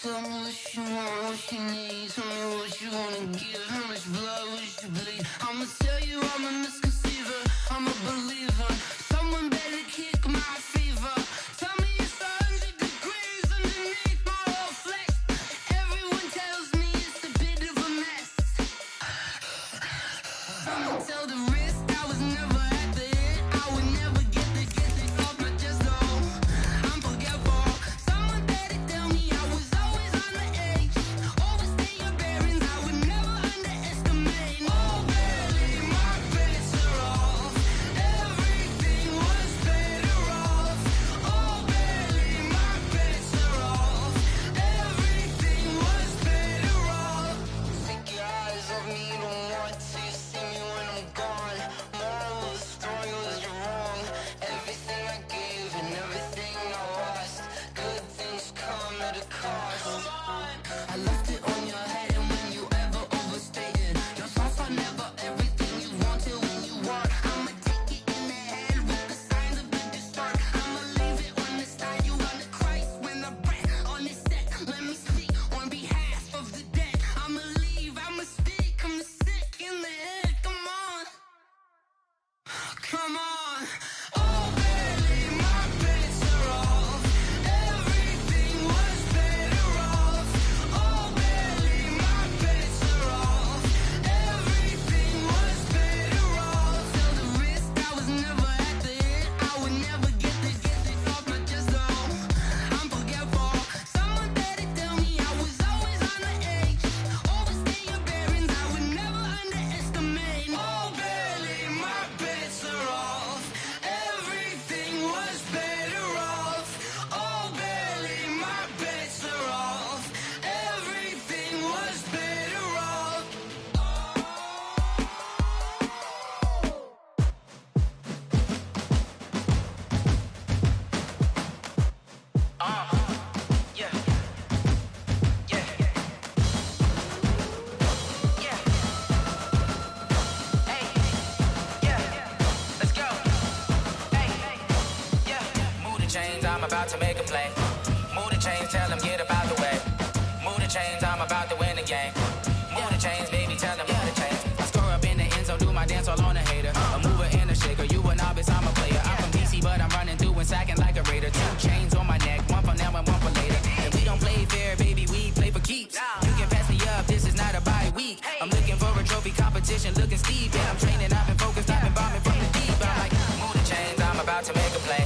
Tell me what you want, what you need. Tell me what you wanna give. How much blood would you bleed? I'ma tell you I'm a misconceiver. I'm a believer. Someone better kick my fever. Tell me it's 100 degrees underneath my whole flesh. Everyone tells me it's a bit of a mess. I'ma tell the risk I was never at the hit. I would never get this off my chest though. I'm forgetful. Someone better tell me I was always on the edge. Overstay your bearings, I would never underestimate. Oh barely, my bets are off. Everything was better off. Oh barely, my bets are off. Everything was better off. Take your eyes off me, don't want to see me when I'm gone. Moral of the story was you're wrong. Everything I gave and everything I lost. Good things come at a cost. I left it on your head, and when you ever overstated, your thoughts are never everything you wanted when you want. I'ma take it in the head with the signs of the distort. I'ma leave it on the side. You on the Christ when the breath on this set. Let me speak on behalf of the dead. I'ma leave, I'ma speak. I'm sick in the head. Come on, come on. Oh, barely, my bets are off. Everything was better off. Oh, barely, my bets are off. Everything was better off. Tell the risk I was never at the hit. I would never get this off my chest though. I'm forgetful. Someone better tell me I was always on the edge. Overstay your bearings, I would never underestimate. Oh, barely, my bets are off. Everything was better off. Oh, barely, my bets are off. Everything was better off. Yeah. Yeah. Yeah. Hey. Yeah. Let's go. Hey. Yeah. Move the chains, I'm about to make a play. Move the chains, tell them get up out the way. Move the chains, I'm about to win the game. Move the chains, baby, tell them move the chains. I score up in the end zone, do my dance all on a hater. A mover and a shaker, you a novice, I'm a player. I'm from DC, but I'm running through and sacking like a raider. 2 chains on my neck, one for now and one for later. And we don't play fair, baby, we play for keeps. You can pass me up, this is not a bye week. I'm looking for a trophy competition, looking steep. And I'm training, I've been focused, I've been bombing from the deep. I'm like, move the chains, I'm about to make a play.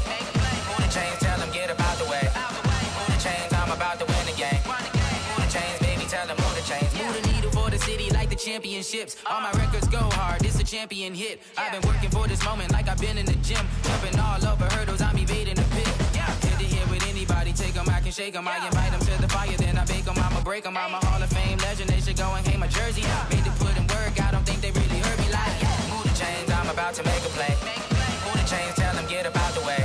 Move the chains, tell them get up out the way. Move the chains, I'm about to win the game. Move the chains, baby, tell them move the chains. Move the needle for the city like the championships. All my records go hard, this a champion hit. I've been working for this moment like I've been in the gym. Jumping all over hurdles, I'm evading the pit. Hit to hit with anybody, take them, I can shake them. I invite them to the fire, then I bake them, I'ma break them. I'm a Hall of Fame legend, they should go and hang my jersey. Made to put in work, I don't think they really heard me like. Move the chains, I'm about to make a play. Move the chains, tell them get up out the way.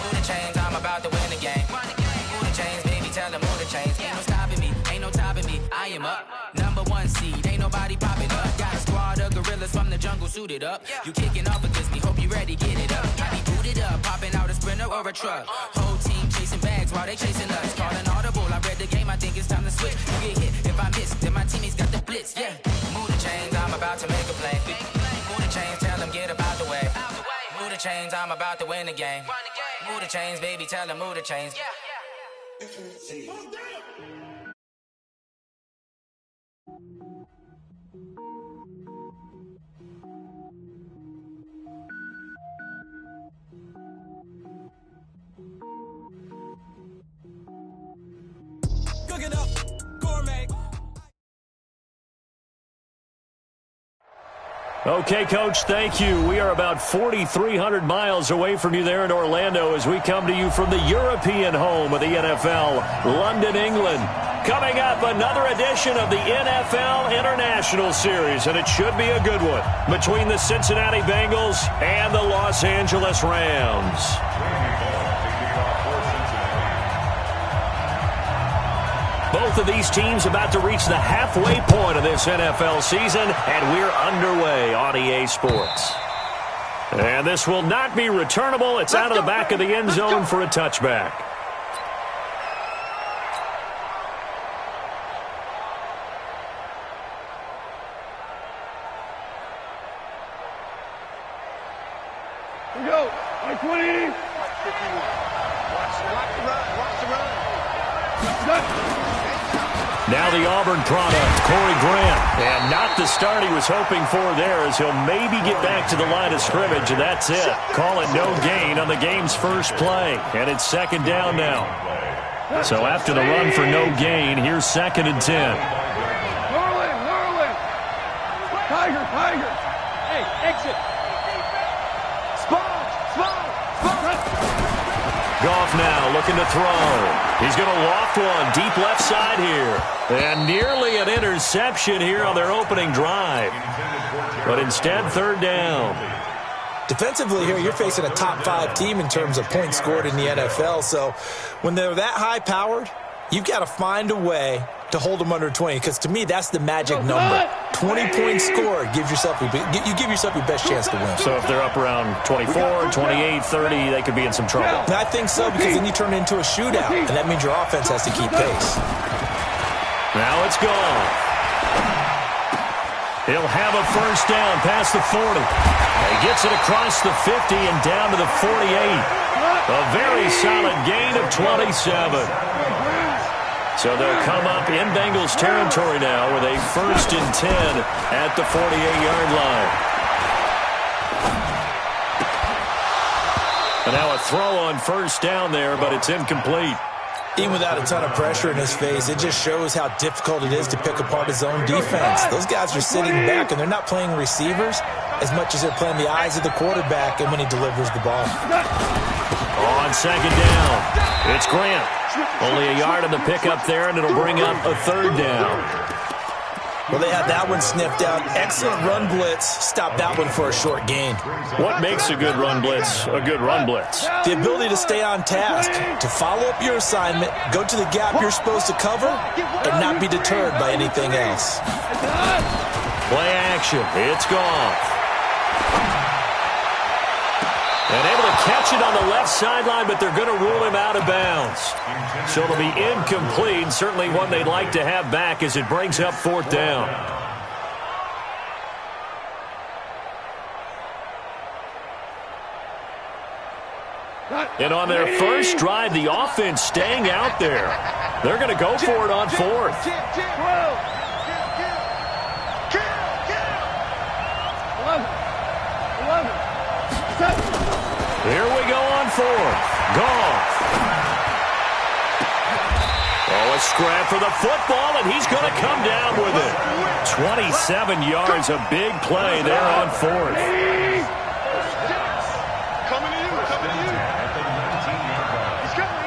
Move the chains, I'm about to win the game. Move the chains, baby, tell them move the chains. Ain't no stopping me, ain't no topping me, I am up. #1 seed, ain't nobody popping up. Got a squad of gorillas from the jungle suited up. You kicking off against me, hope you ready, get it up. I be booted up, popping out a Sprinter or a truck. Whole team chasing bags while they chasing us. Calling audible, I read the game, I think it's time to switch. You get hit, if I miss, then my teammates got the blitz, yeah. Move the chains, I'm about to make a play. Move the chains, tell them get up out the way. Move the chains, I'm about to win the game. Move the chains, baby, tell them move the chains. Cooking up gourmet. Okay, Coach, thank you. We are about 4,300 miles away from you there in Orlando as we come to you from the European home of the NFL, London, England. Coming up, another edition of the NFL International Series, and it should be a good one, between the Cincinnati Bengals and the Los Angeles Rams. Both of these teams about to reach the halfway point of this NFL season, and we're underway on EA Sports. And this will not be returnable. It's out of the back of the end zone for a touchback. Here we go. 20. Watch the run. Watch the run. Now the Auburn product, Corey Grant. And not the start he was hoping for there, as he'll maybe get back to the line of scrimmage, and that's it. Call it no gain on the game's first play. And it's second down now. So after the run for no gain, here's 2nd and 10. Whirling. Tiger. Hey, exit. Spawn. Goff now looking to throw. He's going to loft one deep left side here. And nearly an interception here on their opening drive. But instead, 3rd down. Defensively here, you're facing a top 5 team in terms of points scored in the NFL. So when they're that high-powered, you've got to find a way to hold them under 20. Because to me, that's the magic number. 20 points scored gives yourself you give yourself your best chance to win. So if they're up around 24, 28, 30, they could be in some trouble. And I think so, because then you turn it into a shootout, and that means your offense has to keep pace. Now it's gone. He'll have a first down past the 40. He gets it across the 50 and down to the 48. A very solid gain of 27. So they'll come up in Bengals territory now with a 1st and 10 at the 48-yard line. And now a throw on first down there, but it's incomplete. Even without a ton of pressure in his face, it just shows how difficult it is to pick apart his own defense. Those guys are sitting back, and they're not playing receivers as much as they're playing the eyes of the quarterback and when he delivers the ball. On 2nd down, it's Grant. Only a yard on the pickup there, and it'll bring up a 3rd down. Well, they had that one sniffed out. Excellent run blitz. Stop that one for a short gain. What makes a good run blitz a good run blitz? The ability to stay on task, to follow up your assignment, go to the gap you're supposed to cover, and not be deterred by anything else. Play action. It's gone. And able to catch it on the left sideline, but they're going to rule him out of bounds. So it'll be incomplete, certainly one they'd like to have back as it brings up 4th down. And on their first drive, the offense staying out there. They're going to go for it on 4th. 11. Here we go on 4th. Goff. Oh, a scrap for the football, and he's going to come down with it. 27 yards, a big play there on 4th. Coming to you. He's coming.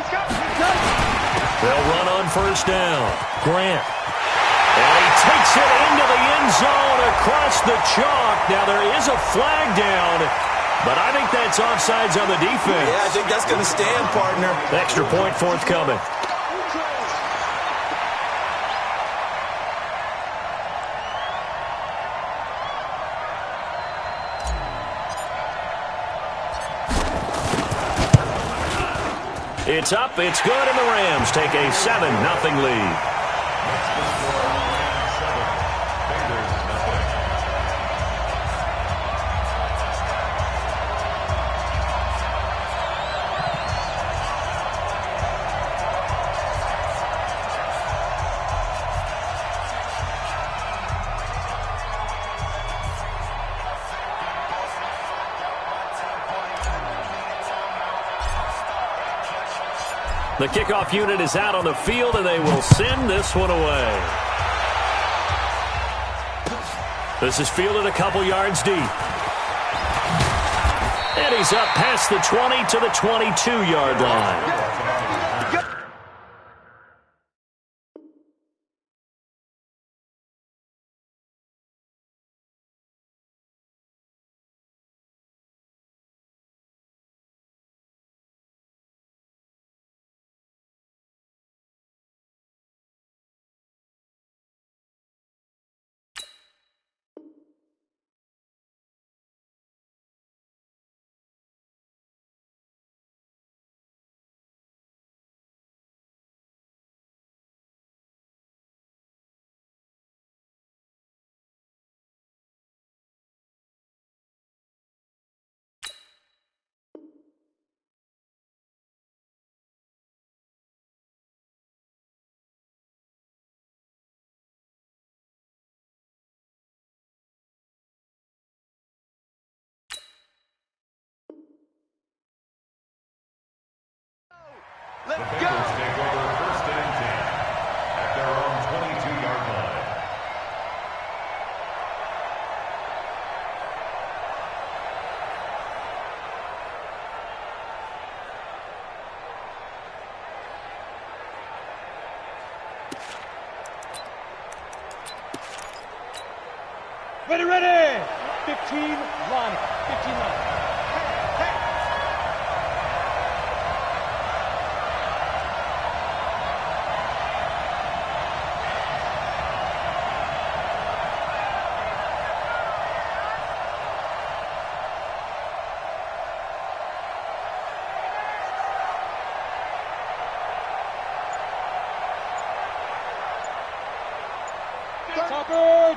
They'll run on first down. Grant. And he takes it into the end zone across the chalk. Now there is a flag down, but I think that's offsides on the defense. Yeah, I think that's going to stand, partner. Extra point forthcoming. It's up, it's good, and the Rams take a 7-0 lead. The kickoff unit is out on the field, and they will send this one away. This is fielded a couple yards deep. And he's up past the 20 to the 22-yard line. Let's The go. Bengals take over first and 10 at their own 22-yard line. Ready, ready! 15 line. 15 line.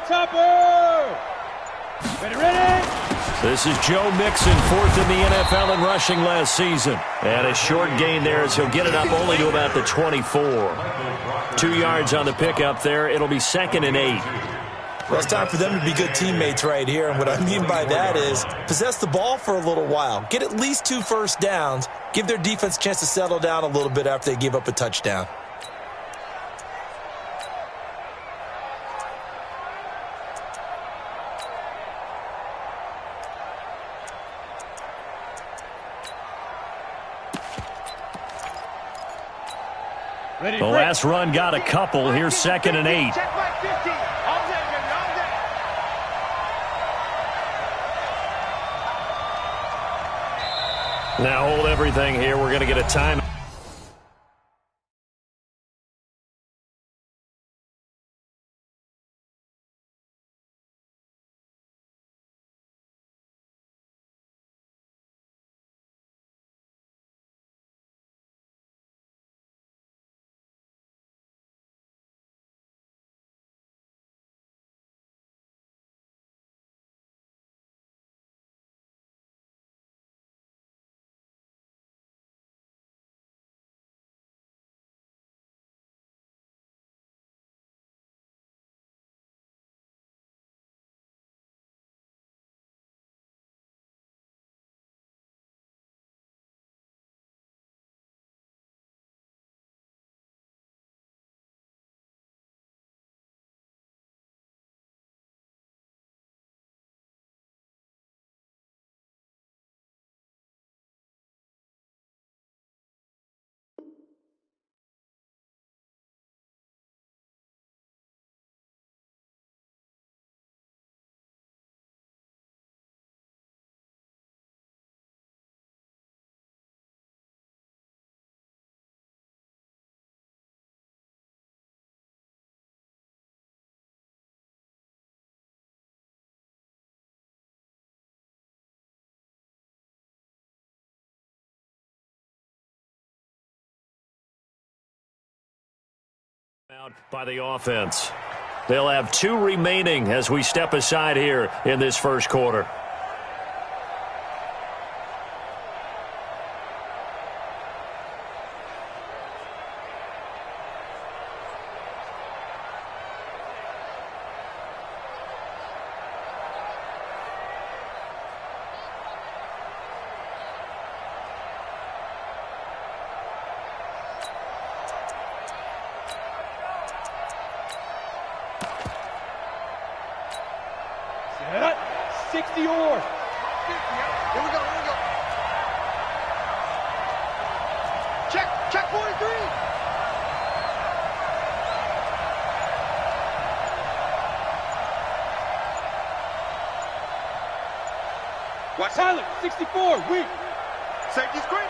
Topper! Ready, ready! This is Joe Mixon, fourth in the NFL in rushing last season. And a short gain there as he'll get it up only to about the 24. 2 yards on the pickup there. It'll be 2nd and 8. Well, it's time for them to be good teammates right here. And what I mean by that is possess the ball for a little while. Get at least 2 first downs. Give their defense a chance to settle down a little bit after they give up a touchdown. Ready, The last run got a couple. Here's 2nd and 8. Check my 50. All day, baby, all day. Now hold everything here. We're going to get a time. Out by the offense. They'll have 2 remaining as we step aside here in this first quarter. Set. 60 yours. Here we go, here we go. Check 43. Watch silent. 64. Weak. Safety screen.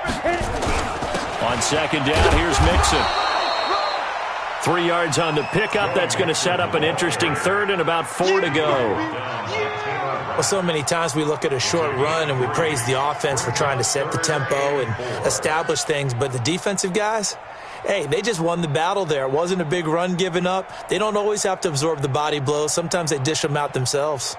On 2nd down, here's Mixon. 3 yards on the pickup. That's going to set up an interesting 3rd and about 4 to go. Well, so many times we look at a short run and we praise the offense for trying to set the tempo and establish things, but the defensive guys, hey, they just won the battle there. It wasn't a big run given up. They don't always have to absorb the body blows. Sometimes they dish them out themselves.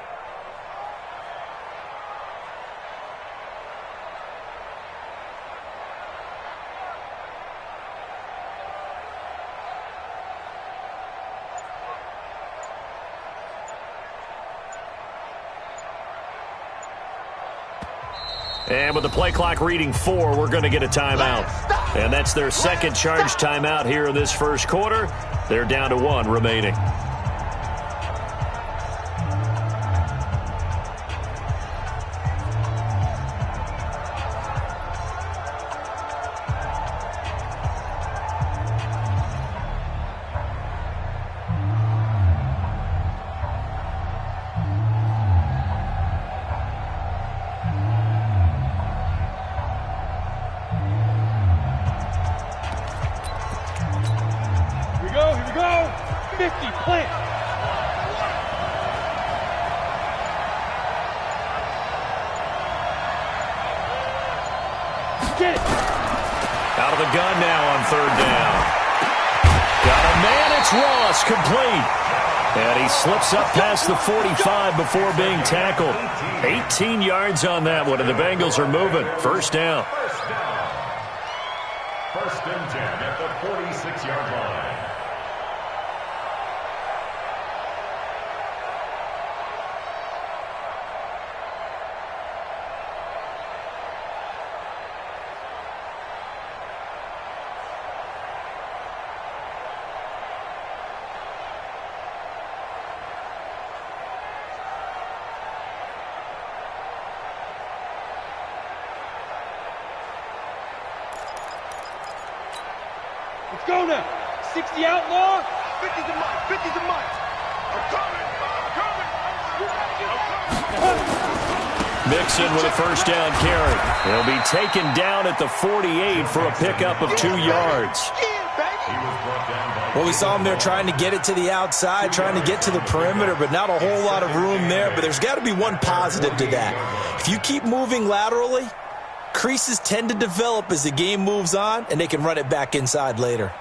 And with the play clock reading 4, we're going to get a timeout. Stop. And that's their second charge timeout here in this first quarter. They're down to 1 remaining. Here we go. 50, plant. Get it. Out of the gun now on 3rd down. Got a man, it's Ross, complete. And he slips up past the 45 before being tackled. 18 yards on that one, and the Bengals are moving. 1st down. 1st and 10 at the 46-yard line. Let's go now. 60 outlaw. 50's a month. 50's a month. I'm coming. Mixon with a 1st down carry. He'll be taken down at the 48 for a pickup of 2 yards. Well, we saw him there trying to get it to the outside, trying to get to the perimeter, but not a whole lot of room there. But there's got to be one positive to that. If you keep moving laterally, creases tend to develop as the game moves on, and they can run it back inside later.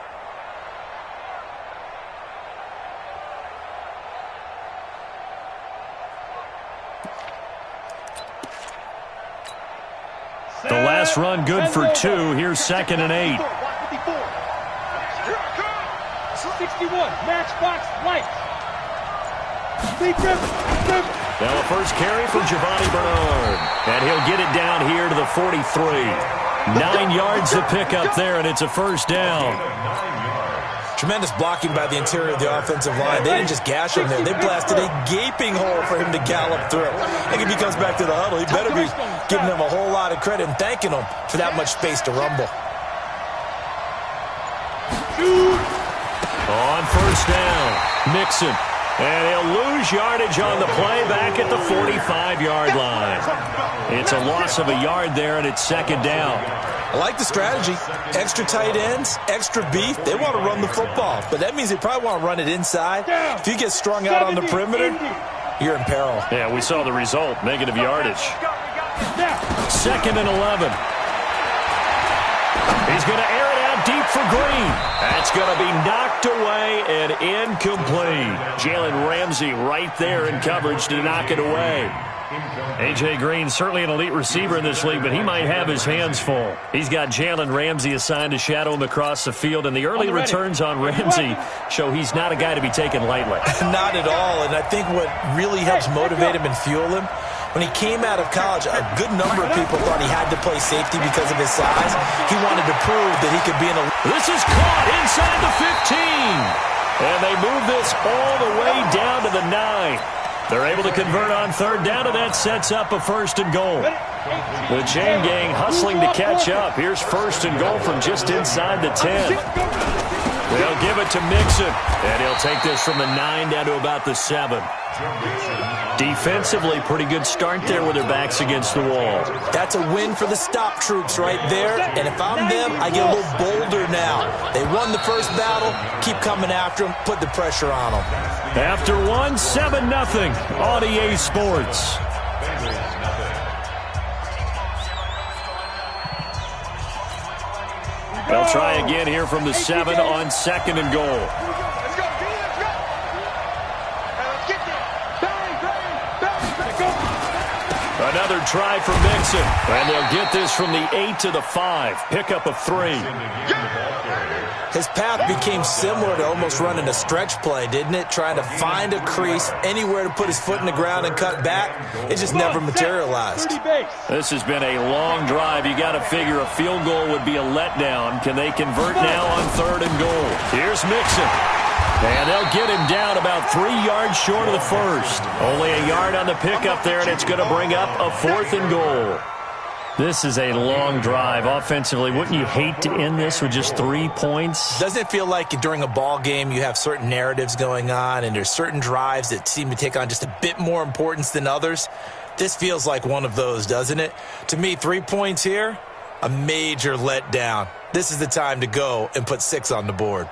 The last run good for 2. Here's 2nd and 8. 61, matchbox lights. Now a first carry for Giovanni Bernard. And he'll get it down here to the 43. 9 yards to pick up there, and it's a 1st down. Tremendous blocking by the interior of the offensive line. They didn't just gash him there. They blasted a gaping hole for him to gallop through. I think if he comes back to the huddle, he better be giving them a whole lot of credit and thanking them for that much space to rumble. On 1st down, Mixon. And he'll lose yardage on the play back at the 45-yard line. It's a loss of a yard there, and it's 2nd down. I like the strategy. Extra tight ends, extra beef. They want to run the football, but that means they probably want to run it inside. If you get strung out on the perimeter, you're in peril. Yeah, we saw the result, negative yardage. 2nd and 11. He's going to air it out deep for Green. That's going to be knocked away and incomplete. Jalen Ramsey right there in coverage to knock it away. A.J. Green, certainly an elite receiver in this league, but he might have his hands full. He's got Jalen Ramsey assigned to shadow him across the field, and the early returns on Ramsey show he's not a guy to be taken lightly. Not at all, and I think what really helps motivate him and fuel him, when he came out of college, a good number of people thought he had to play safety because of his size. He wanted to prove that he could be in a... This is caught inside the 15. And they move this all the way down to the 9. They're able to convert on 3rd down, and that sets up a 1st and goal. The chain gang hustling to catch up. Here's 1st and goal from just inside the 10. They'll give it to Mixon, and he'll take this from the 9 down to about the 7. Defensively, pretty good start there with their backs against the wall. That's a win for the stop troops right there, and if I'm them, I get a little bolder now. They won the first battle, keep coming after them, put the pressure on them. After 1, 7-0 on EA Sports. They'll try again here from the 7 on 2nd and goal. Let's go, D, let's go. Let's get there. Bang, bang, bang, let's go. Another try for Mixon. And they'll get this from the 8 to the 5. Pickup of 3. His path became similar to almost running a stretch play, didn't it? Trying to find a crease, anywhere to put his foot in the ground and cut back. It just never materialized. This has been a long drive. You got to figure a field goal would be a letdown. Can they convert now on 3rd and goal? Here's Mixon. And they'll get him down about 3 yards short of the first. Only a yard on the pickup there, and it's going to bring up a 4th and goal. This is a long drive offensively. Wouldn't you hate to end this with just 3 points? Doesn't it feel like during a ball game you have certain narratives going on and there's certain drives that seem to take on just a bit more importance than others? This feels like one of those, doesn't it? To me, 3 points here, a major letdown. This is the time to go and put 6 on the board.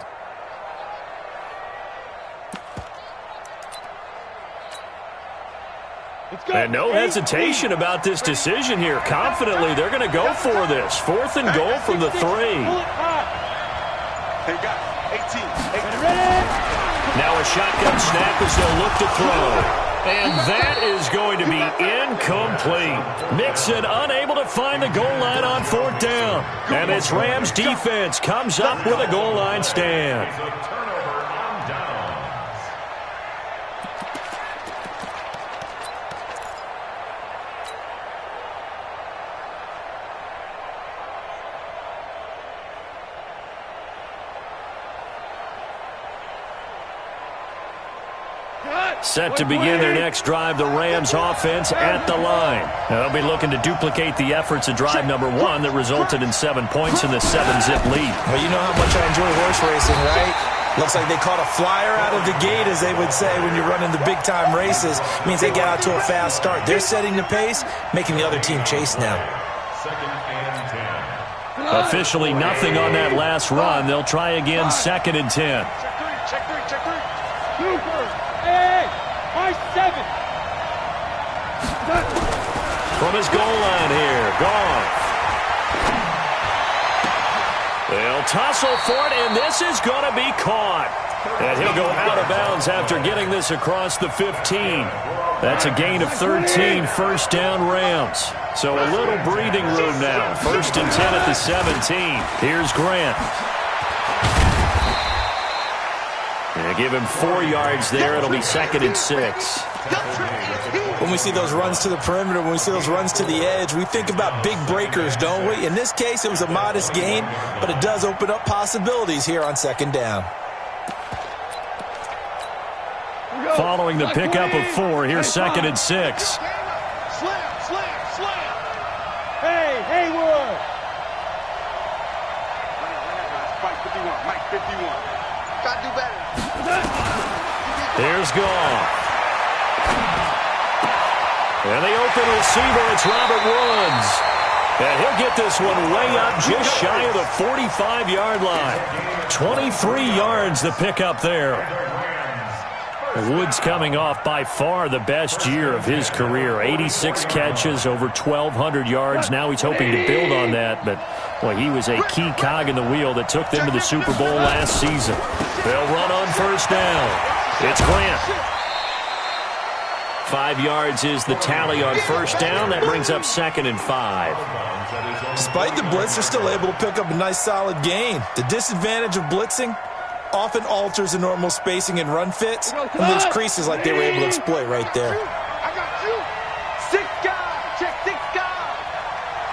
And no hesitation about this decision here. Confidently, they're going to go for this. 4th and goal from the 3. Now a shotgun snap as they'll look to throw. And that is going to be incomplete. Mixon unable to find the goal line on 4th down. And this Rams defense comes up with a goal line stand. Set to begin their next drive, the Rams offense at the line. Now they'll be looking to duplicate the efforts of drive number 1 that resulted in 7 points in the 7-zip lead. Well, you know how much I enjoy horse racing, right? Looks like they caught a flyer out of the gate, as they would say when you're running the big-time races. It means they get out to a fast start. They're setting the pace, making the other team chase now. Officially nothing on that last run. They'll try again 2nd and 10. Check three. Hey, my 7. From his goal line here, gone. They'll tussle for it, and this is going to be caught. And he'll go out of bounds after getting this across the 15. That's a gain of 13, 1st down Rams. So a little breathing room now. 1st and 10 at the 17. Here's Grant. And give him 4 yards there. It'll be 2nd and 6. When we see those runs to the perimeter, when we see those runs to the edge, we think about big breakers, don't we? In this case, it was a modest gain, but it does open up possibilities here on 2nd down. Following the pickup of 4, here's 2nd and 6. Slam. Hey, Haywood. Mike 51. Gotta do better. Here's Goff. And the open receiver, it's Robert Woods. And he'll get this one way up just shy of the 45-yard line. 23 yards the pickup there. Woods coming off by far the best year of his career. 86 catches, over 1,200 yards. Now he's hoping to build on that, but boy, he was a key cog in the wheel that took them to the Super Bowl last season. They'll run on 1st down. It's Grant. 5 yards is the tally on 1st down. That brings up 2nd and 5. Despite the blitz, they're still able to pick up a nice solid gain. The disadvantage of blitzing often alters the normal spacing and run fits, and those creases like they were able to exploit right there. I got you. 6 guys. Check 6 guys.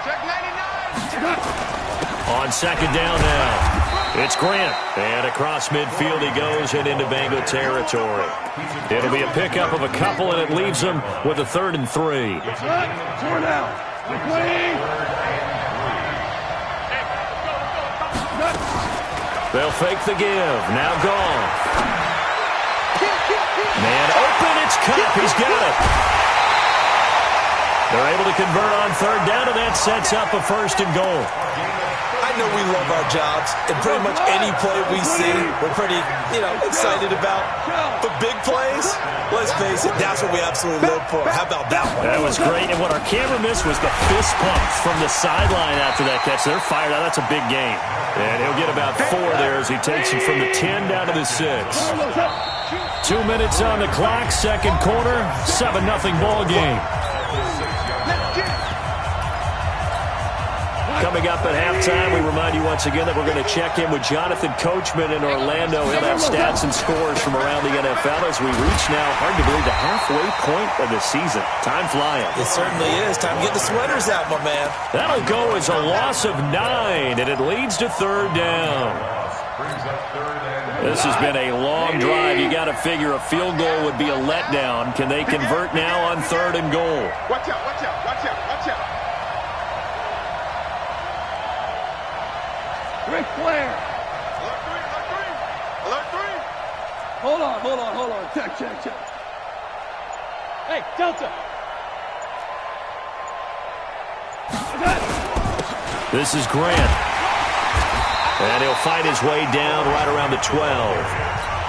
Check 99. On 2nd down now, it's Grant. And across midfield he goes and into Bengal territory. It'll be a pickup of a couple, and it leaves them with a 3rd and 3. They'll fake the give. Now Goff. Man open, it's Cup. He's got it. They're able to convert on 3rd down, and that sets up a 1st and goal. I know we love our jobs, and pretty much any play we see, we're pretty, excited about. But big plays, let's face it, that's what we absolutely live for. How about that one? That was great, and what our camera missed was the fist pump from the sideline after that catch. They're fired out. That's a big game. And he'll get about 4 there as he takes it from the 10 down to the 6. 2 minutes on the clock, 2nd quarter, 7-0 ball game. Coming up at halftime, we remind you once again that we're going to check in with Jonathan Coachman in Orlando. He'll have stats and scores from around the NFL as we reach now, hard to believe, the halfway point of the season. Time flying. It certainly is. Time to get the sweaters out, my man. That'll go as a loss of 9, and it leads to third down. This has been a long drive. You got to figure a field goal would be a letdown. Can they convert now on third and goal? Watch out, watch out, watch out, watch out. Ric Flair. Alert 3, alert 3, alert 3. Hold on. Check. Hey, Delta. This is Grant. And he'll fight his way down right around the 12.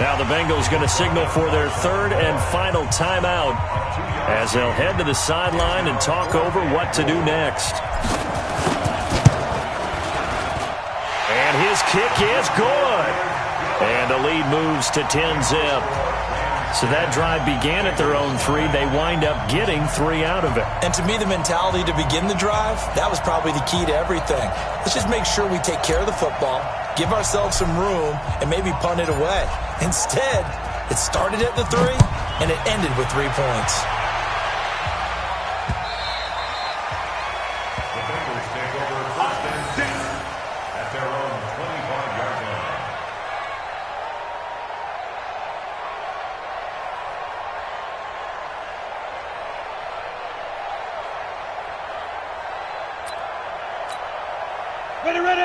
Now the Bengals going to signal for their third and final timeout as they'll head to the sideline and talk over what to do next. And his kick is good. And the lead moves to 10-zip. So that drive began at their own 3. They wind up getting 3 out of it. And to me, the mentality to begin the drive, that was probably the key to everything. Let's just make sure we take care of the football, give ourselves some room, and maybe punt it away. Instead, it started at the 3, and it ended with 3 points. The Bengals take over first and 10 at their own 25-yard line.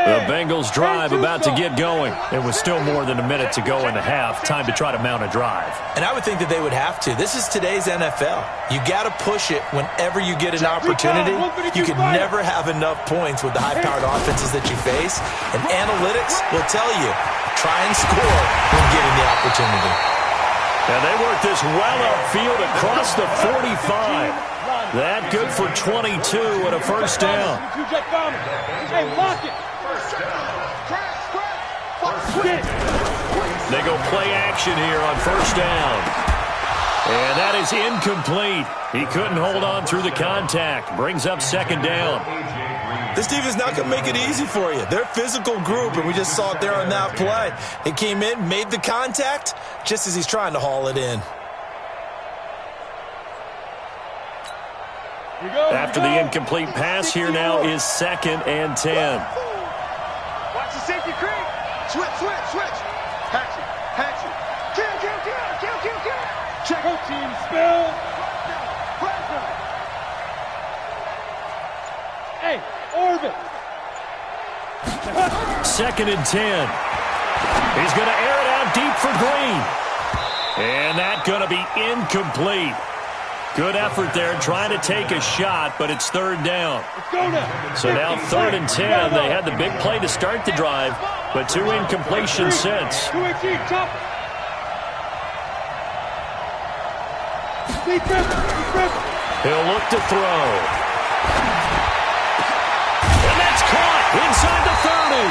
The Bengals drive about to get going. It was still more than a minute to go in the half. Time to try to mount a drive. And I would think that they would have to. This is today's NFL. You got to push it whenever you get an opportunity. You can never have enough points with the high-powered offenses that you face. And analytics will tell you, try and score when getting the opportunity. And they work this well upfield across the 45. That good for 22 and a first down. Hey, lock it. They go play action here on first down. And that is incomplete. He couldn't hold on through the contact. Brings up second down. This defense is not going to make it easy for you. They're a physical group, and we just saw it there on that play. They came in, made the contact, just as he's trying to haul it in. After the incomplete pass, here now is second and 10. Watch the safety creep. Switch. Hatchet. Kill. Check. Team spill. Hey, orbit. Second and 10. He's going to air it out deep for Green. And that's going to be incomplete. Good effort there, trying to take a shot, but it's third down. So now third and 10. They had the big play to start the drive, but 2 incompletions since. He'll look to throw. And that's caught inside the 30.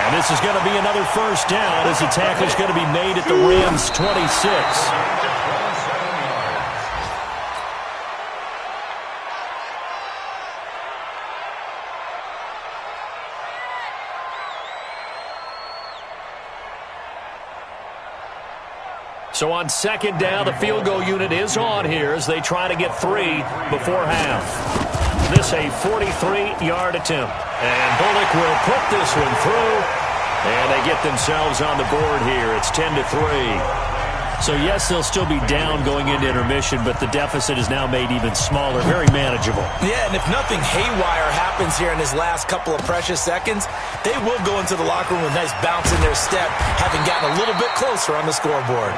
And this is going to be another first down as the tackle's going to be made at the Rams' 26. So on second down, the field goal unit is on here as they try to get 3 before half. This a 43-yard attempt. And Bullock will put this one through. And they get themselves on the board here. It's 10-3. So yes, they'll still be down going into intermission, but the deficit is now made even smaller, very manageable. Yeah, and if nothing haywire happens here in his last couple of precious seconds, they will go into the locker room with a nice bounce in their step, having gotten a little bit closer on the scoreboard.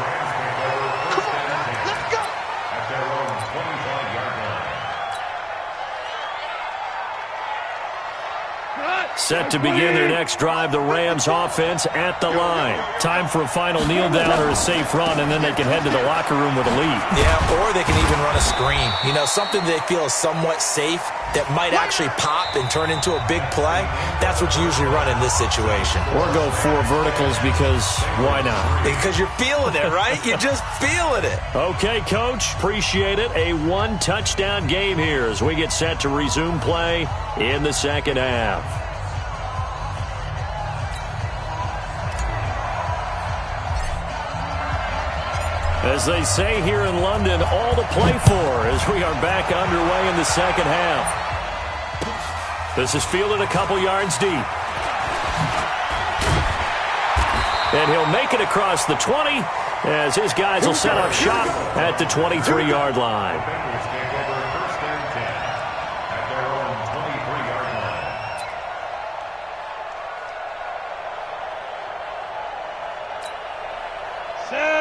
Set to begin their next drive, the Rams offense at the line. Time for a final kneel down or a safe run, and then they can head to the locker room with a lead. Yeah, or they can even run a screen. You know, something they feel is somewhat safe that might actually pop and turn into a big play. That's what you usually run in this situation. Or go 4 verticals because why not? Because you're feeling it, right? You're just feeling it. Okay, Coach, appreciate it. A 1-touchdown game here as we get set to resume play in the second half. As they say here in London, all to play for as we are back underway in the second half. This is fielded a couple yards deep. And he'll make it across the 20 as his guys will set up shop at the 23-yard line.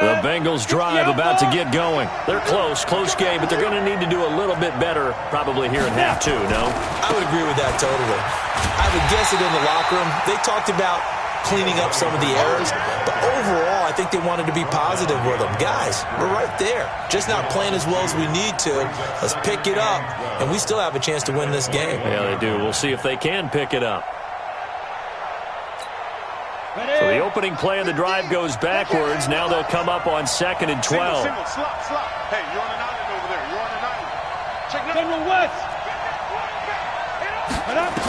The Bengals drive about to get going. They're close game, but they're going to need to do a little bit better probably here in half two, no? I would agree with that totally. I would guess it in the locker room. They talked about cleaning up some of the errors, but overall, I think they wanted to be positive with them. Guys, we're right there. Just not playing as well as we need to. Let's pick it up, and we still have a chance to win this game. Yeah, they do. We'll see if they can pick it up. So the opening play of the drive goes backwards. Now they'll come up on 2nd and 12. Single, slot. Hey, you're on an island over there. You're on an island. Check General West.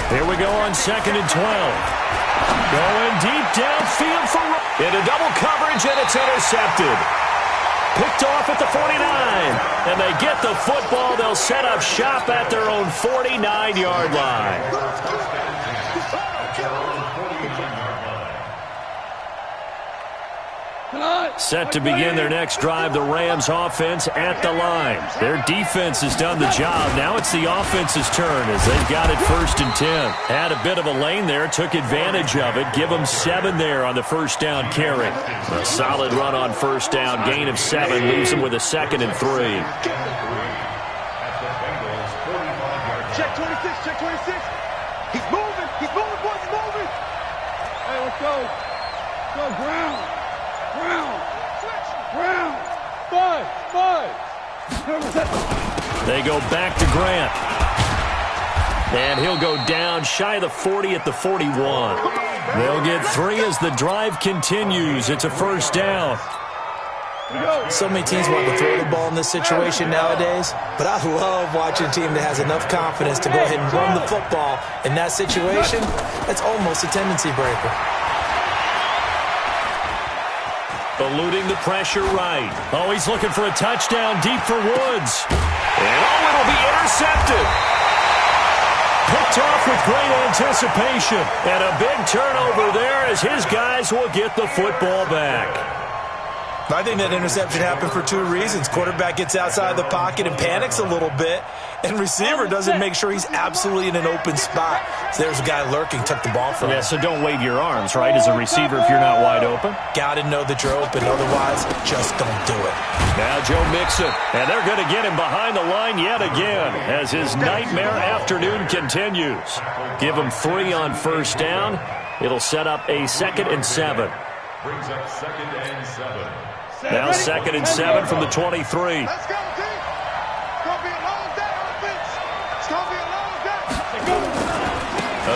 Here we go on 2nd and 12. Going deep downfield for into double coverage, and it's intercepted. Picked off at the 49. And they get the football. They'll set up shop at their own 49-yard line. Set to begin their next drive, the Rams offense at the line. Their defense has done the job. Now it's the offense's turn as they've got it 1st and 10. Had a bit of a lane there, took advantage of it. Give them 7 there on the first down carry. A solid run on first down, gain of 7, leaves them with a 2nd and 3. Check 26, check 26. He's moving, boys, he's moving. Hey, let's go. Go, ground. Five. They go back to Grant. And he'll go down shy of the 40 at the 41. They'll get 3 as the drive continues. It's a first down. So many teams want to throw the ball in this situation nowadays, but I love watching a team that has enough confidence to go ahead and run the football. In that situation, that's almost a tendency breaker. Eluding the pressure right. Oh, he's looking for a touchdown deep for Woods. And it'll be intercepted. Picked off with great anticipation. And a big turnover there as his guys will get the football back. I think that interception happened for 2 reasons. Quarterback gets outside the pocket and panics a little bit, and receiver doesn't make sure he's absolutely in an open spot. So there's a guy lurking, took the ball from him. Yeah, so don't wave your arms, right, as a receiver if you're not wide open. Got to know that you're open, otherwise just don't do it. Now Joe Mixon, and they're going to get him behind the line yet again as his nightmare afternoon continues. Give him 3 on first down. It'll set up a 2nd and 7. Brings up 2nd and 7. Now 2nd and 7 from the 23. Let's go, team. It's going to be a long day on the bench. It's going to be a long day.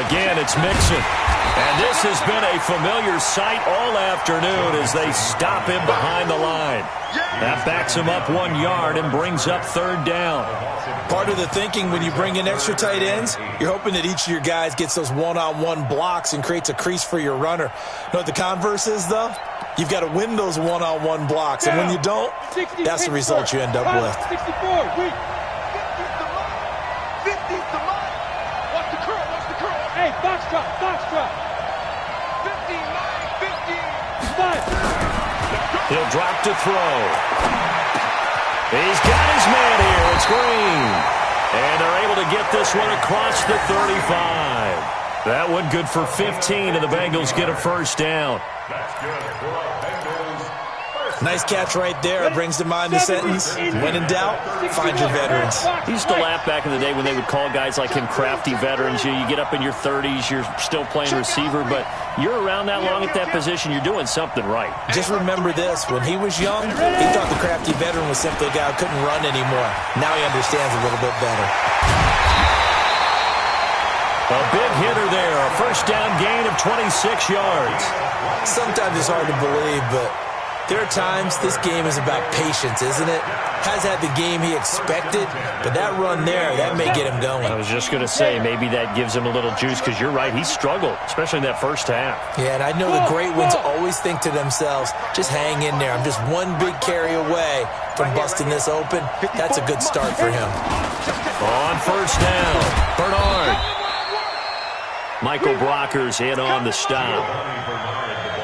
Again, it's Mixon. And this has been a familiar sight all afternoon as they stop him behind the line. That backs him up 1 yard and brings up 3rd down. Part of the thinking when you bring in extra tight ends, you're hoping that each of your guys gets those one-on-one blocks and creates a crease for your runner. You know what the converse is, though? You've got to win those one-on-one blocks, and when you don't, that's the result you end up with. 64, weak. 50's the money. 50's the money. Watch the curl. Hey, box drop. 50, 9, 50. 5. He'll drop to throw. He's got his man here. It's Green. And they're able to get this one across the 35. That one good for 15, and the Bengals get a first down. That's good for a Bengals first. Nice catch right there. It brings to mind the sentence, when in doubt, find your veterans. He used to laugh back in the day when they would call guys like him crafty veterans. You get up in your 30s, you're still playing receiver, but you're around that long at that position, you're doing something right. Just remember this. When he was young, he thought the crafty veteran was simply a guy who couldn't run anymore. Now he understands a little bit better. A big hitter there. A first down gain of 26 yards. Sometimes it's hard to believe, but There are times this game is about patience, isn't it? Has had the game he expected, but that run there, that may get him going. I was just going to say, maybe that gives him a little juice, because you're right, he struggled, especially in that first half. Yeah, and I know the great ones always think to themselves, just hang in there. I'm just one big carry away from busting this open. That's a good start for him. On first down, Bernard. Michael Brocker's in on the stop.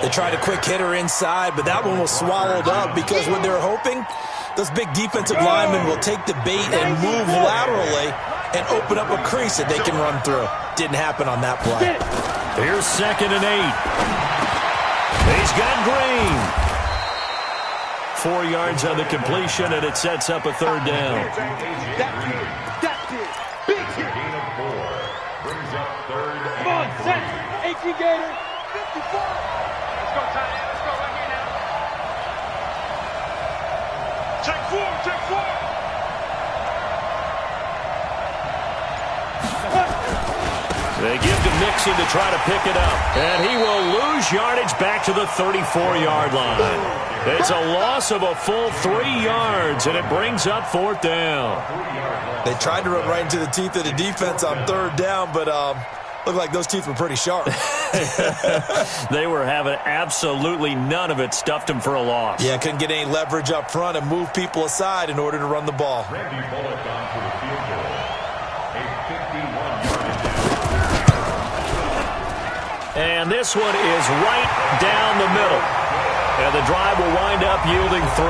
They tried a quick hitter inside, but that one was swallowed up because what they're hoping, those big defensive linemen will take the bait and move laterally and open up a crease that they can run through. Didn't happen on that play. Here's 2nd and 8. He's got Green. 4 yards on the completion, and it sets up a 3rd down. That's it. Big hit. Gain of 4. Brings up 3rd and Come on, 3. set. 18 Gator. 54. Let's go, Ty. Let's go right here now. Check 4. Check 4. They give to Mixon to try to pick it up. And he will lose yardage back to the 34-yard line. It's a loss of a full 3 yards, and it brings up 4th down. They tried to run right into the teeth of the defense on 3rd down, but looked like those teeth were pretty sharp. They were having absolutely none of it. Stuffed him for a loss. Yeah, couldn't get any leverage up front and move people aside in order to run the ball. Randy Bullock on for the field goal. A 51-yard attempt. And this one is right down the middle. And the drive will wind up yielding 3.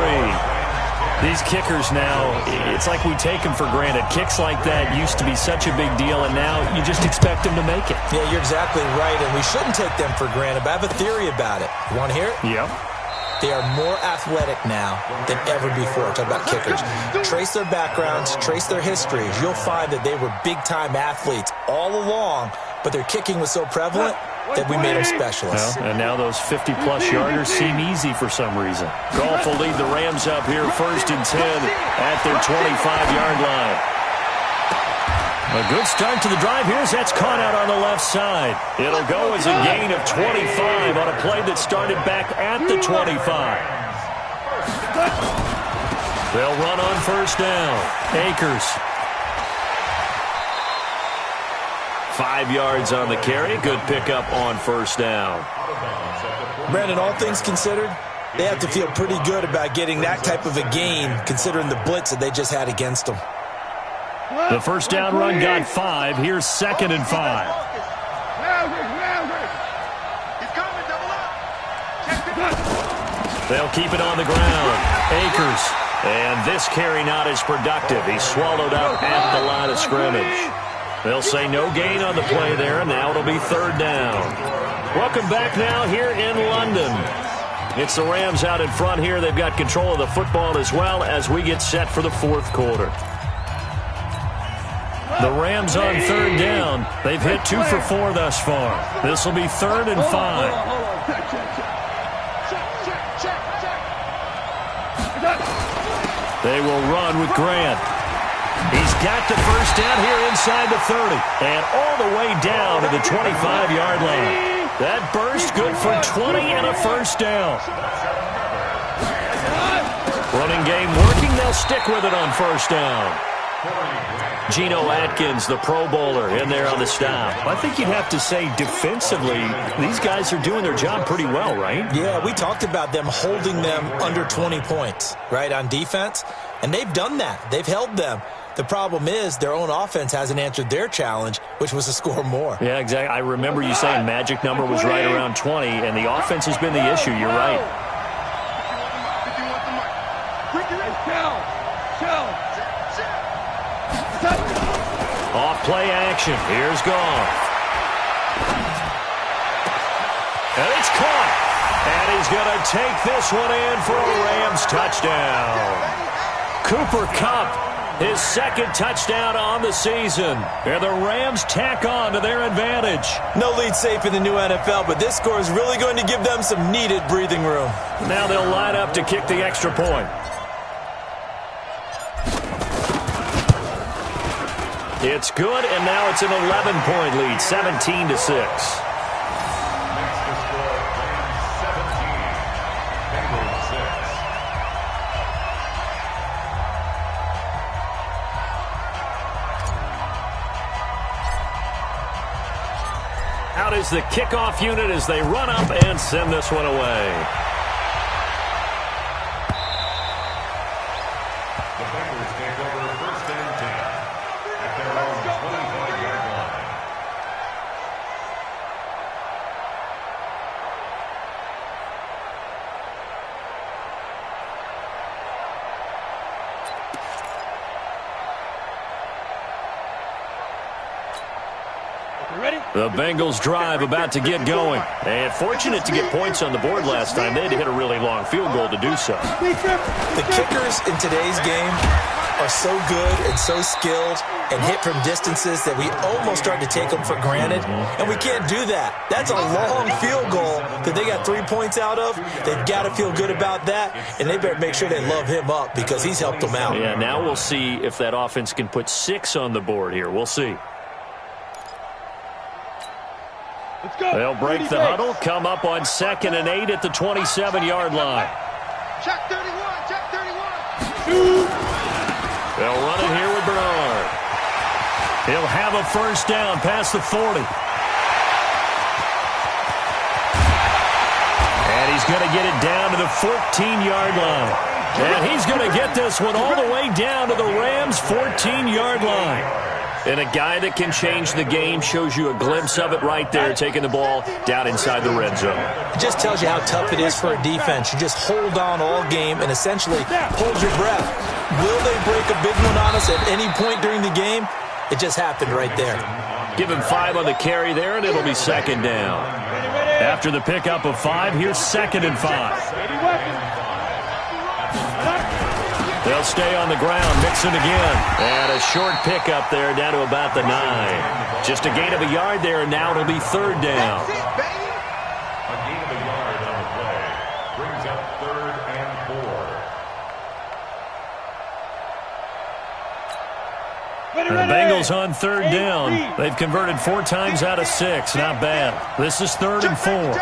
These kickers now, it's like we take them for granted. Kicks like that used to be such a big deal, and now you just expect them to make it. Yeah, you're exactly right, and we shouldn't take them for granted, but I have a theory about it. You want to hear it? Yep. They are more athletic now than ever before. Talk about kickers. Trace their backgrounds, trace their histories. You'll find that they were big-time athletes all along, but their kicking was so prevalent that we made them specialists. Well, and now those 50-plus yarders seem easy for some reason. Goff will lead the Rams up here 1st and 10 at their 25-yard line. A good start to the drive. Here's that's caught out on the left side. It'll go as a gain of 25 on a play that started back at the 25. They'll run on first down. Akers. 5 yards on the carry. Good pickup on first down. Brandon, all things considered, they have to feel pretty good about getting that type of a gain considering the blitz that they just had against them. The first down run got 5. Here's 2nd and 5. They'll keep it on the ground. Akers. And this carry not as productive. He's swallowed up at the line of scrimmage. They'll say no gain on the play there, and now it'll be 3rd down. Welcome back now here in London. It's the Rams out in front here. They've got control of the football as well as we get set for the 4th quarter. The Rams on 3rd down. They've hit 2 for 4 thus far. This will be 3rd and 5. They will run with Grant. He's got the first down here inside the 30 and all the way down to the 25-yard line. That burst good for 20 and a first down. Running game working. They'll stick with it on first down. Geno Atkins, the Pro Bowler, in there on the stop. I think you'd have to say defensively, these guys are doing their job pretty well, right? Yeah, we talked about them holding them under 20 points, right, on defense. And they've done that. They've held them. The problem is their own offense hasn't answered their challenge, which was to score more. Yeah, exactly. I remember you saying magic number was right around 20, and the offense has been the issue. You're right. Off play action. Here's Goff. And it's caught. And he's going to take this one in for a Rams touchdown. Cooper Kupp, his 2nd touchdown on the season. And the Rams tack on to their advantage. No lead safe in the new NFL, but this score is really going to give them some needed breathing room. Now they'll line up to kick the extra point. It's good, and now it's an 11-point lead, 17-6. Out is the kickoff unit as they run up and send this one away. The Bengals take over first and 10 at their own 25-yard line. The Bengals drive about to get going. And fortunate to get points on the board last time. They had to hit a really long field goal to do so. The kickers in today's game are so good and so skilled and hit from distances that we almost start to take them for granted. And we can't do that. That's a long field goal that they got 3 points out of. They've got to feel good about that. And they better make sure they love him up because he's helped them out. Yeah, now we'll see if that offense can put 6 on the board here. We'll see. They'll break the huddle, come up on 2nd and 8 at the 27-yard line. Check 31, check 31. They'll run it here with Bernard. He'll have a first down past the 40. And he's going to get it down to the 14-yard line. And he's going to get this one all the way down to the Rams' 14-yard line. And a guy that can change the game shows you a glimpse of it right there, taking the ball down inside the red zone. It just tells you how tough it is for a defense. You just hold on all game and essentially hold your breath. Will they break a big one on us at any point during the game? It just happened right there. Give him 5 on the carry there, and it'll be 2nd down. After the pickup of 5, here's 2nd and 5. They'll stay on the ground, mix it again. And a short pickup there down to about the 9. Just a gain of a yard there, and now it'll be 3rd down. A gain of a yard on the play brings up 3rd and 4. The Bengals on 3rd down. They've converted 4 times out of 6. Not bad. This is 3rd and 4.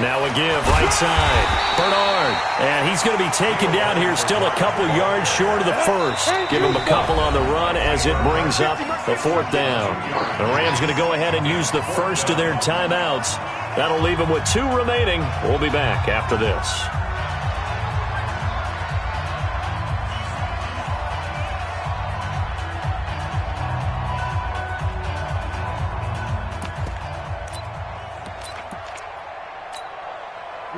Now a give, right side. Bernard. And he's going to be taken down here, still a couple yards short of the first. Give him a couple on the run as it brings up the 4th down. The Rams going to go ahead and use the first of their timeouts. That'll leave them with 2 remaining. We'll be back after this.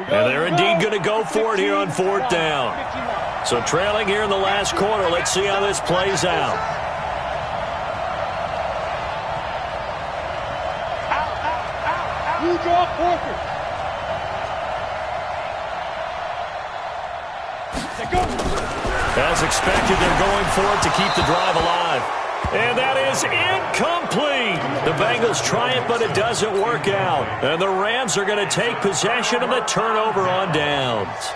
And they're indeed going to go for it here on 4th down. So trailing here in the last quarter. Let's see how this plays out. You draw Porter. As expected, they're going for it to keep the drive alive. And that is incomplete. The Bengals try it, but it doesn't work out. And the Rams are going to take possession of the turnover on downs.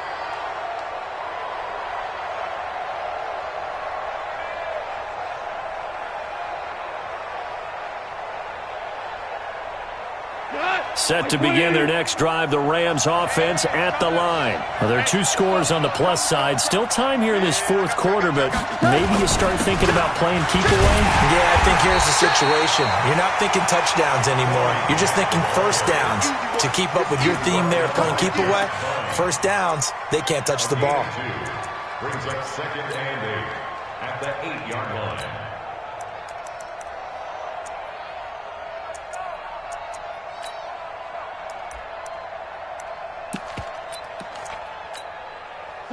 Set to begin their next drive, the Rams offense at the line. Well, there are 2 scores on the plus side. Still time here in this 4th quarter, but maybe you start thinking about playing keep away? Yeah, I think here's the situation. You're not thinking touchdowns anymore. You're just thinking first downs. To keep up with your theme there, playing keep away, first downs, they can't touch the ball. Brings up 2nd and 8 at the 8-yard line.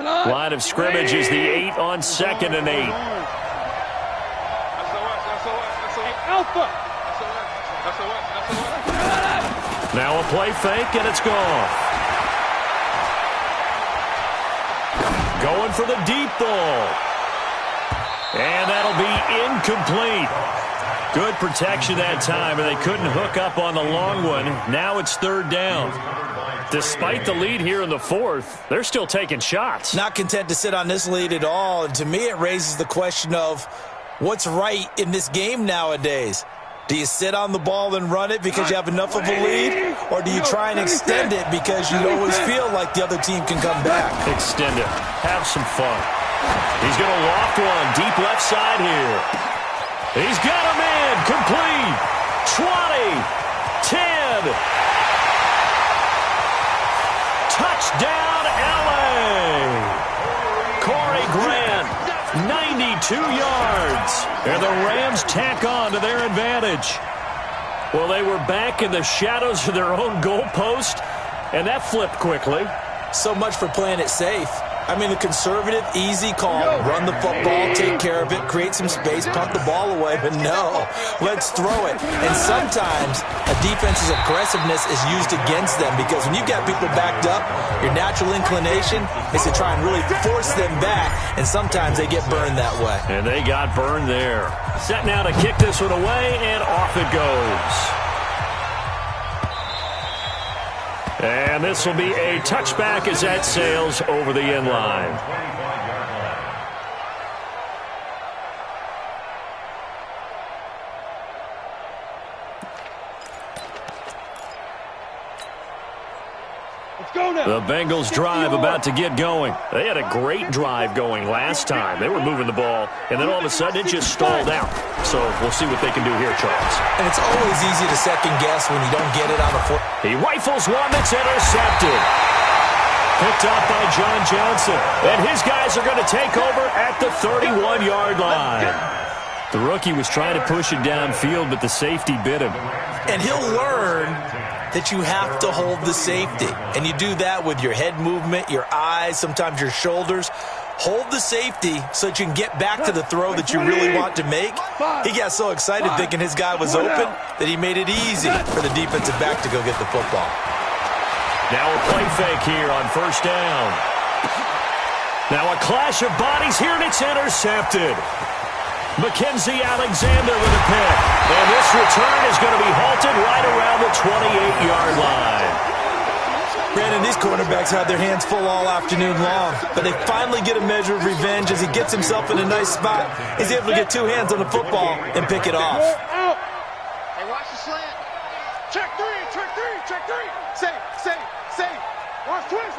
Line of scrimmage is the 8 on 2nd and 8. Now a play fake, and it's gone. Going for the deep ball. And that'll be incomplete. Good protection that time, and they couldn't hook up on the long one. Now it's 3rd down. Despite the lead here in the 4th, they're still taking shots. Not content to sit on this lead at all. And to me, it raises the question of what's right in this game nowadays. Do you sit on the ball and run it because you have enough of a lead? Or do you try and extend it because you always feel like the other team can come back? Extend it. Have some fun. He's going to loft one deep left side here. He's got a man. Complete. 20. 10. Touchdown, L.A. Corey Grant, 92 yards. And the Rams tack on to their advantage. Well, they were back in the shadows of their own goalpost, and that flipped quickly. So much for playing it safe. I mean, the conservative, easy call, run the football, take care of it, create some space, punt the ball away, but no, let's throw it. And sometimes a defense's aggressiveness is used against them because when you've got people backed up, your natural inclination is to try and really force them back, and sometimes they get burned that way. And they got burned there. Set now to kick this one away, and off it goes. And this will be a touchback as that sails over the end line. The Bengals drive about to get going. They had a great drive going last time. They were moving the ball, and then all of a sudden it just stalled out. So we'll see what they can do here, Charles. And it's always easy to second guess when you don't get it on the foot. He rifles one that's intercepted. Picked up by John Johnson. And his guys are going to take over at the 31-yard line. The rookie was trying to push it downfield, but the safety bit him. And he'll learn that you have to hold the safety. And you do that with your head movement, your eyes, sometimes your shoulders. Hold the safety so that you can get back to the throw that you really want to make. He got so excited thinking his guy was open that he made it easy for the defensive back to go get the football. Now a play fake here on first down. Now a clash of bodies here, and it's intercepted. Mackenzie Alexander with a pick. And this return is going to be halted right around the 28-yard line. Brandon, these cornerbacks had their hands full all afternoon long, but they finally get a measure of revenge as he gets himself in a nice spot. He's able to get two hands on the football and pick it off. Hey, watch the slant. Check three, check three, check three. Safe. Watch twist.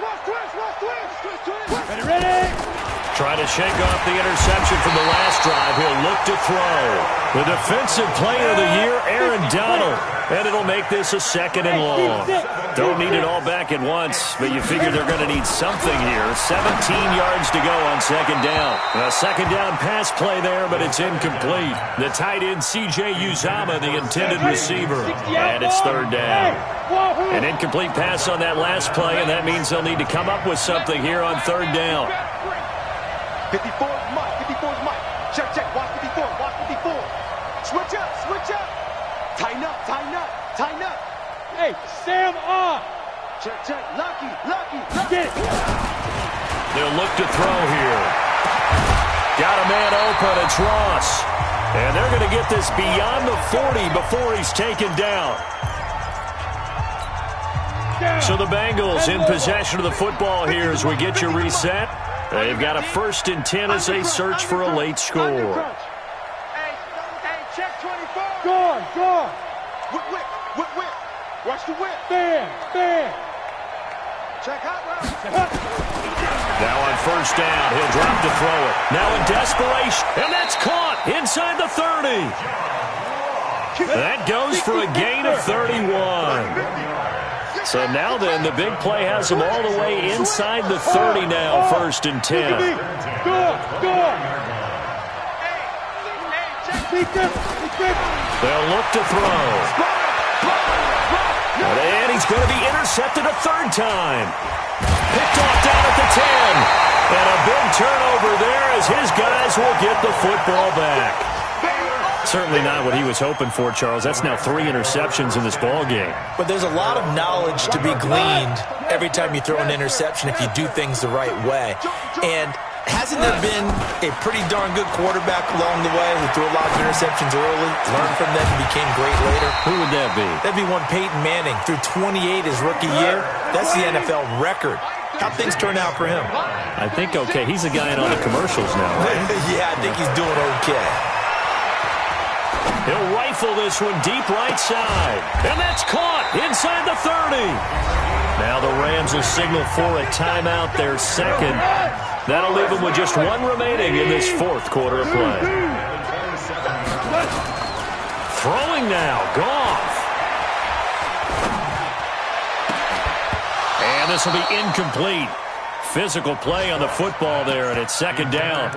Ready. Trying to shake off the interception from the last drive. He'll look to throw. The defensive player of the year, Aaron Donald. And it'll make this a second and long. Don't need it all back at once, but you figure they're going to need something here. 17 yards to go on second down. A second down pass play there, but it's incomplete. The tight end, C.J. Uzama, the intended receiver. And it's third down. An incomplete pass on that last play, and that means they'll need to come up with something here on third down. 54 is Mike. Check. Watch 54. Switch up. Tighten up. Hey, Sam on. Check. Lucky. Get it. They'll look to throw here. Got a man open. It's Ross. And they're going to get this beyond the 40 before he's taken down. So the Bengals in possession of the football here as we get you reset. They've got a 1st and 10 as they search for a late score. Hey, check 24. Go. Whip. Watch the whip. Bam. Check hot route. Now on first down, he'll drop to throw it. Now in desperation, and that's caught inside the 30. That goes for a gain of 31. So now then, the big play has them all the way inside the 30 now, 1st and 10. Go. They'll look to throw. And he's going to be intercepted a third time. Picked off down at the 10. And a big turnover there as his guys will get the football back. Certainly not what he was hoping for, Charles. That's now 3 interceptions in this ball game. But there's a lot of knowledge to be gleaned every time you throw an interception if you do things the right way. And hasn't there been a pretty darn good quarterback along the way who threw a lot of interceptions early, learned from them, and became great later? Who would that be? That'd be one Peyton Manning. Threw 28 his rookie year. That's the NFL record. How'd things turn out for him? I think okay. He's a guy in all the commercials now, right? Yeah, I think he's doing okay. He'll rifle this one deep right side. And that's caught inside the 30. Now the Rams will signal for a timeout, their second. That'll leave them with just 1 remaining in this 4th quarter of play. Throwing now, Goff. And this will be incomplete. Physical play on the football there, and it's second down.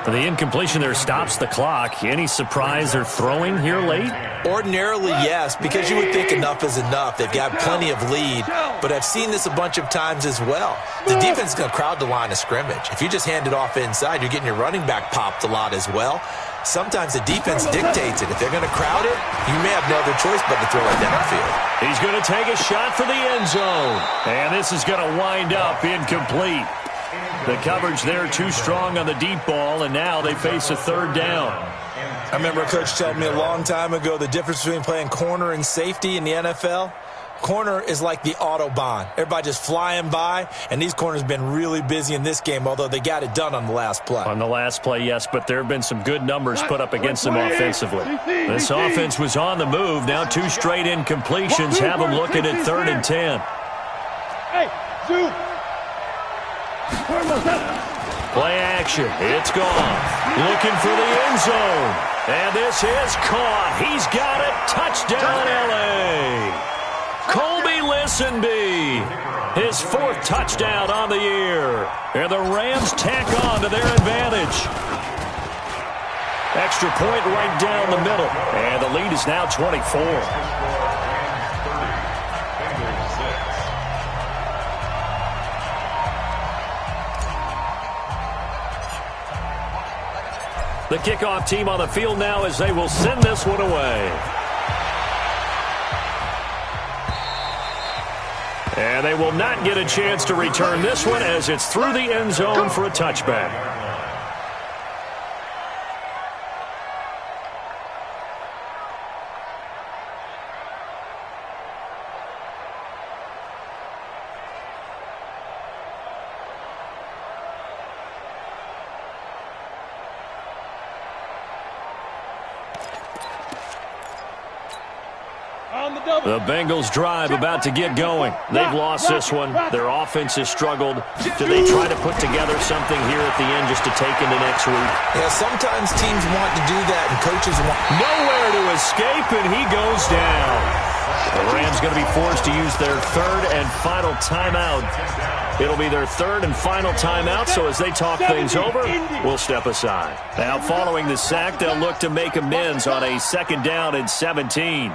The incompletion there stops the clock. Any surprise they're throwing here late? Ordinarily, yes, because you would think enough is enough. They've got plenty of lead, but I've seen this a bunch of times as well. The defense is going to crowd the line of scrimmage. If you just hand it off inside, you're getting your running back popped a lot as well. Sometimes the defense dictates it. If they're going to crowd it, you may have no other choice but to throw it downfield. He's going to take a shot for the end zone. And this is going to wind up incomplete. The coverage there too strong on the deep ball, and now they face a third down. I remember a coach telling me a long time ago the difference between playing corner and safety in the NFL. Corner is like the Autobahn. Everybody just flying by, and these corners have been really busy in this game, although they got it done on the last play. On the last play, yes, but there have been some good numbers put up against them offensively. This offense was on the move. Now 2 straight incompletions have them looking at 3rd and 10. Hey, Zoom. Play action. It's gone. Looking for the end zone. And this is caught. He's got it. Touchdown, L.A. Colby Listenby, his 4th touchdown on the year. And the Rams tack on to their advantage. Extra point right down the middle. And the lead is now 24. The kickoff team on the field now as they will send this one away. And they will not get a chance to return this one as it's through the end zone for a touchback. The Bengals drive about to get going. They've lost this one. Their offense has struggled. Do they try to put together something here at the end just to take into next week? Yeah, sometimes teams want to do that, and coaches want... Nowhere to escape, and he goes down. The Rams going to be forced to use their 3rd and final timeout. It'll be their 3rd and final timeout, so as they talk things over, we'll step aside. Now, following the sack, they'll look to make amends on a 2nd down and 17.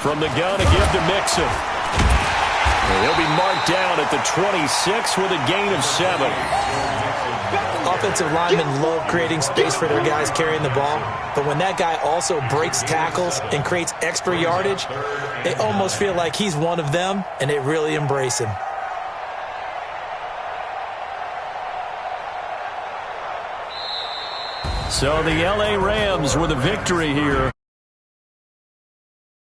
From the gun, a give to Mixon. He'll be marked down at the 26 with a gain of 7. Offensive linemen love creating space for their guys carrying the ball, but when that guy also breaks tackles and creates extra yardage, they almost feel like he's one of them, and they really embrace him. So the L.A. Rams with a victory here.